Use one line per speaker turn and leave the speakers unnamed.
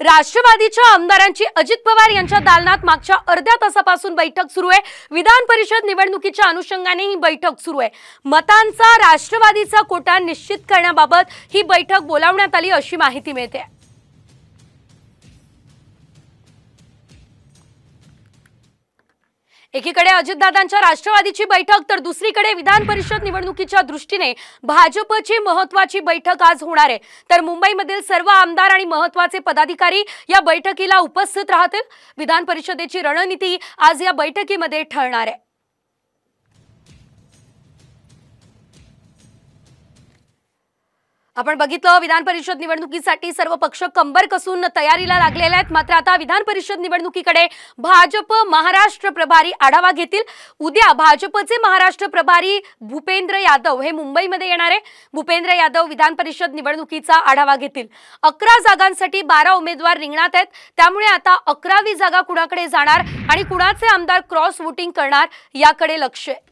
राष्ट्रवादीच्या आमदारांची अजित पवार यांच्या दालनात मागच्या अर्ध्या तासापासून बैठक सुरू आहे। विधान परिषद निवडणुकीच्या अनुषंगाने ही बैठक सुरू आहे। मतांचा राष्ट्रवादीचा कोटा निश्चित करण्याबाबत ही बैठक बोलावण्यात आली अशी माहिती मिळते। एकीकडे अजितदादांच्या राष्ट्रवादीची बैठक तर दुसरीकडे विधान परिषद निवडणुकीच्या दृष्टीने भाजपची महत्त्वाची बैठक आज होणार आहे। तर मुंबईमधील सर्व आमदार आणि महत्त्वाचे पदाधिकारी या बैठकीला उपस्थित राहतील। विधान परिषदेची रणनीती आज या बैठकीमध्ये ठरणार आहे। आपण बघितलं विधान परिषद निवडणुकीसाठी सर्व पक्ष कंबर कसून तयारीला लागलेले आहेत। मात्र आता विधान परिषद निवडणुकीकडे भाजप महाराष्ट्र प्रभारी आढावा घेतील। उद्या भाजपचे महाराष्ट्र प्रभारी भूपेंद्र यादव हे मुंबईमध्ये येणार आहे। भूपेंद्र यादव विधान परिषद निवडणुकीचा आढावा घेतील। 11 जागांसाठी 12 उमेदवार रिंगणात आहेत। त्यामुळे आता 11वी जागा कुणाकडे जाणार आणि कुणाचे आमदार क्रॉस वोटिंग करणार याकडे लक्ष आहे।